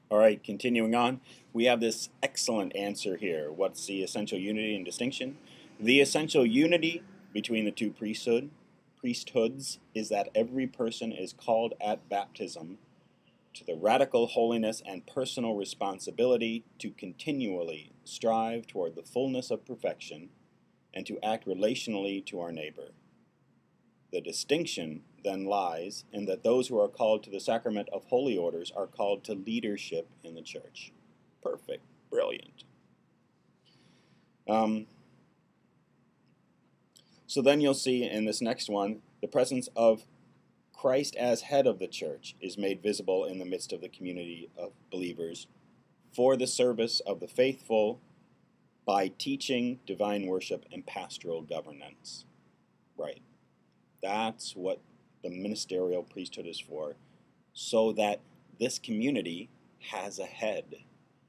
All right, continuing on, we have this excellent answer here. What's the essential unity and distinction? The essential unity between the two priesthoods is that every person is called at baptism to the radical holiness and personal responsibility to continually strive toward the fullness of perfection and to act relationally to our neighbor. The distinction then lies in that those who are called to the sacrament of holy orders are called to leadership in the church. Perfect. Brilliant. So then you'll see in this next one, the presence of Christ as head of the church is made visible in the midst of the community of believers for the service of the faithful by teaching, divine worship, and pastoral governance. Right. That's what the ministerial priesthood is for, so that this community has a head,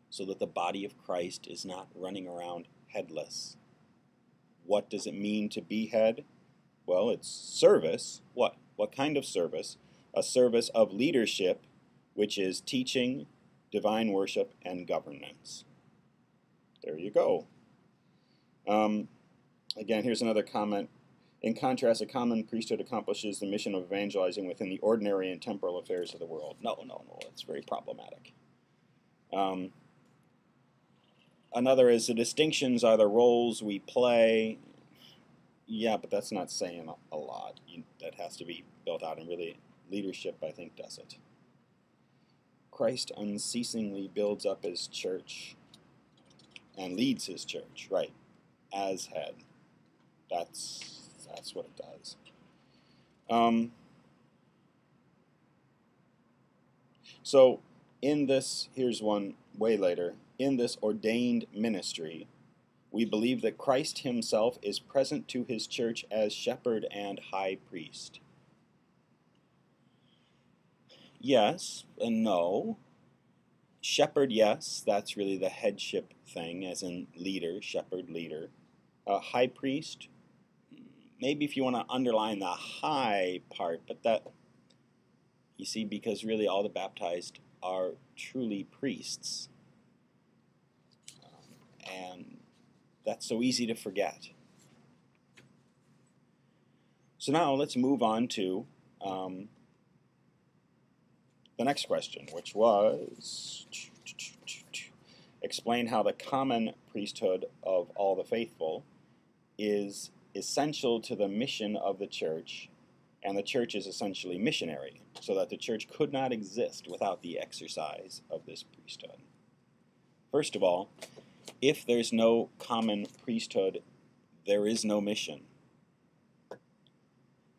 so that the body of Christ is not running around headless. What does it mean to be head? Well, it's service. What? What kind of service? A service of leadership, which is teaching, divine worship, and governance. There you go. Again, here's another comment. In contrast, a common priesthood accomplishes the mission of evangelizing within the ordinary and temporal affairs of the world. No, it's very problematic. Another is the distinctions are the roles we play. Yeah, but that's not saying a lot. That has to be built out, and really leadership, I think, does it. Christ unceasingly builds up his church and leads his church, right, as head. That's what it does. So in this, here's one way later, in this ordained ministry, we believe that Christ himself is present to his church as shepherd and high priest. Yes and no. Shepherd, yes, that's really the headship thing, as in leader, shepherd, leader. High priest, maybe if you want to underline the high part, but that, you see, because really all the baptized are truly priests. And that's so easy to forget. So now let's move on to the next question, which was explain how the common priesthood of all the faithful is essential to the mission of the church, and the church is essentially missionary, so that the church could not exist without the exercise of this priesthood. First of all, if there's no common priesthood, there is no mission.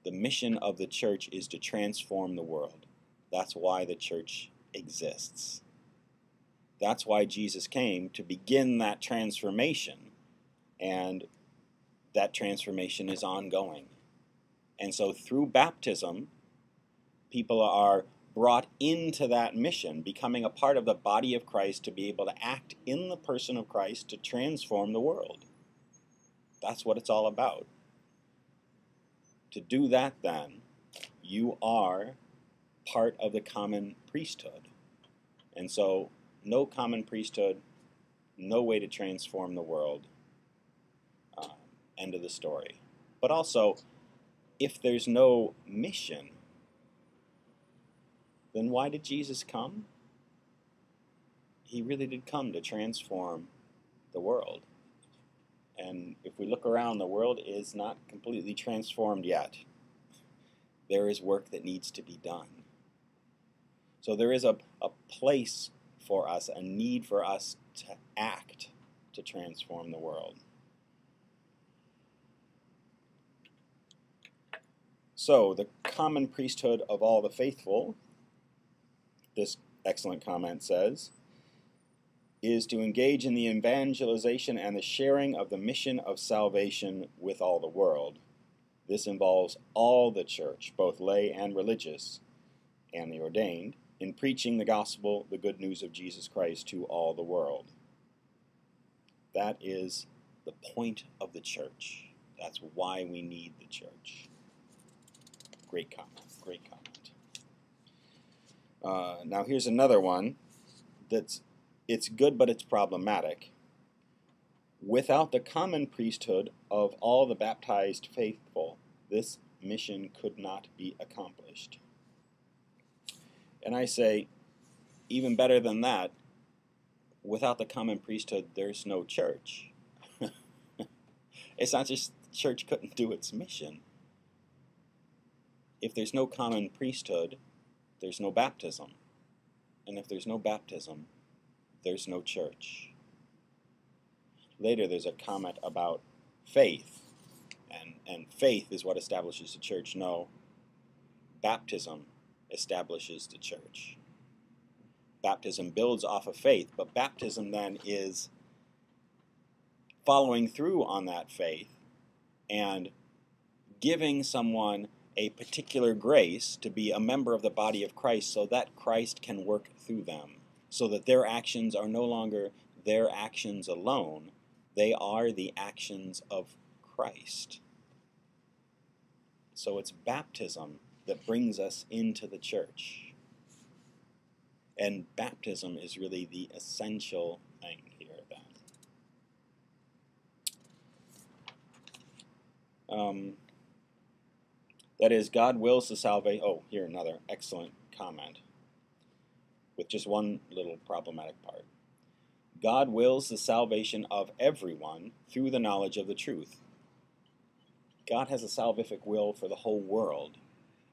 The mission of the church is to transform the world. That's why the church exists. That's why Jesus came, to begin that transformation, and that transformation is ongoing. And so through baptism, people are brought into that mission, becoming a part of the body of Christ to be able to act in the person of Christ to transform the world. That's what it's all about. To do that, then, you are part of the common priesthood. And so, no common priesthood, no way to transform the world. End of the story. But also, if there's no mission, then why did Jesus come? He really did come to transform the world. And if we look around, the world is not completely transformed yet. There is work that needs to be done. So there is a place for us, a need for us to act to transform the world. So the common priesthood of all the faithful, this excellent comment says, is to engage in the evangelization and the sharing of the mission of salvation with all the world. This involves all the church, both lay and religious, and the ordained, in preaching the gospel, the good news of Jesus Christ, to all the world. That is the point of the church. That's why we need the church. Great comment, great comment. Now here's another one. it's good, but it's problematic. Without the common priesthood of all the baptized faithful, this mission could not be accomplished. And I say, even better than that, without the common priesthood, there's no church. It's not just the church couldn't do its mission. If there's no common priesthood, there's no baptism. And if there's no baptism, there's no church. Later there's a comment about faith, and faith is what establishes the church. No, baptism establishes the church. Baptism builds off of faith, but baptism then is following through on that faith and giving someone a particular grace to be a member of the body of Christ so that Christ can work through them, so that their actions are no longer their actions alone, they are the actions of Christ. So it's baptism that brings us into the church. And baptism is really the essential thing here then. That is, God wills the salvation. Oh, here another excellent comment with just one little problematic part. God wills the salvation of everyone through the knowledge of the truth. God has a salvific will for the whole world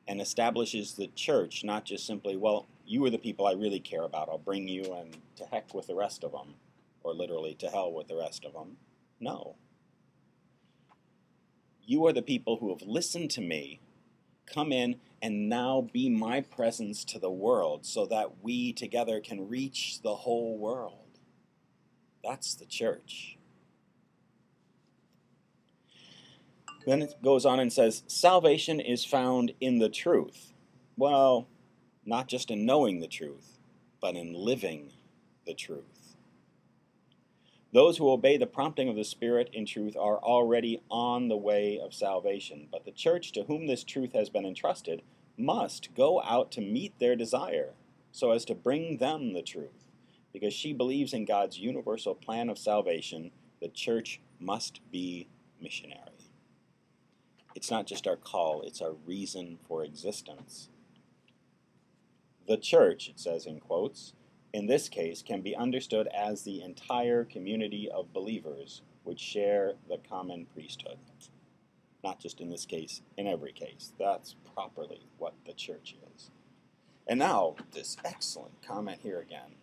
and establishes the church not just simply, well, you are the people I really care about. I'll bring you, and to heck with the rest of them, or literally to hell with the rest of them. No. You are the people who have listened to me. Come in and now be my presence to the world so that we together can reach the whole world. That's the church. Then it goes on and says, salvation is found in the truth. Well, not just in knowing the truth, but in living the truth. Those who obey the prompting of the Spirit in truth are already on the way of salvation, but the church to whom this truth has been entrusted must go out to meet their desire so as to bring them the truth. Because she believes in God's universal plan of salvation, the church must be missionary. It's not just our call, it's our reason for existence. The church, it says in quotes, in this case can be understood as the entire community of believers which share the common priesthood. Not just in this case, in every case. That's properly what the church is. And now, this excellent comment here again.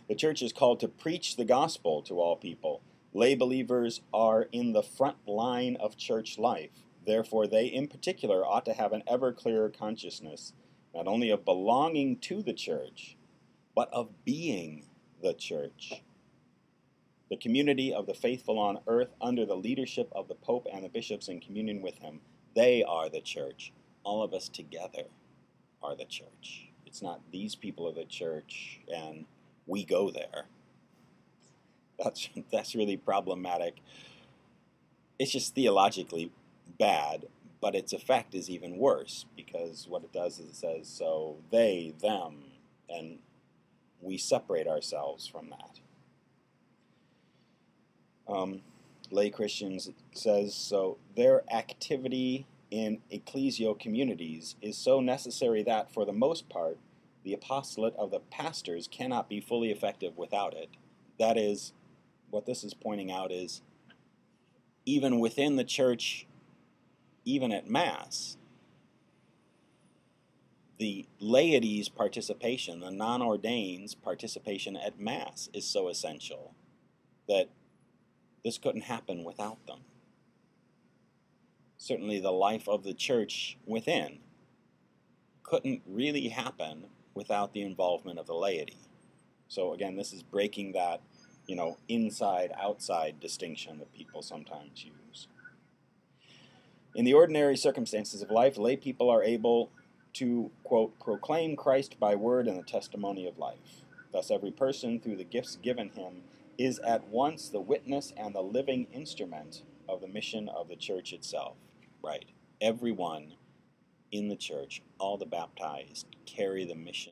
The church is called to preach the gospel to all people. Lay believers are in the front line of church life. Therefore, they in particular ought to have an ever clearer consciousness, not only of belonging to the church, but of being the church. The community of the faithful on earth under the leadership of the Pope and the bishops in communion with him, they are the church. All of us together are the church. It's not these people are the church and we go there. That's really problematic. It's just theologically bad, but its effect is even worse, because what it does is it says, so they, them, and we separate ourselves from that. Lay Christians, it says, so their activity in ecclesial communities is so necessary that, for the most part, the apostolate of the pastors cannot be fully effective without it. That is, what this is pointing out is, even within the church, even at Mass, the laity's participation, the non-ordained's participation at Mass is so essential that this couldn't happen without them. Certainly the life of the church within couldn't really happen without the involvement of the laity. So again, this is breaking that, inside-outside distinction that people sometimes use. In the ordinary circumstances of life, lay people are able to, quote, proclaim Christ by word and the testimony of life. Thus every person, through the gifts given him, is at once the witness and the living instrument of the mission of the church itself. Right. Everyone in the church, all the baptized, carry the mission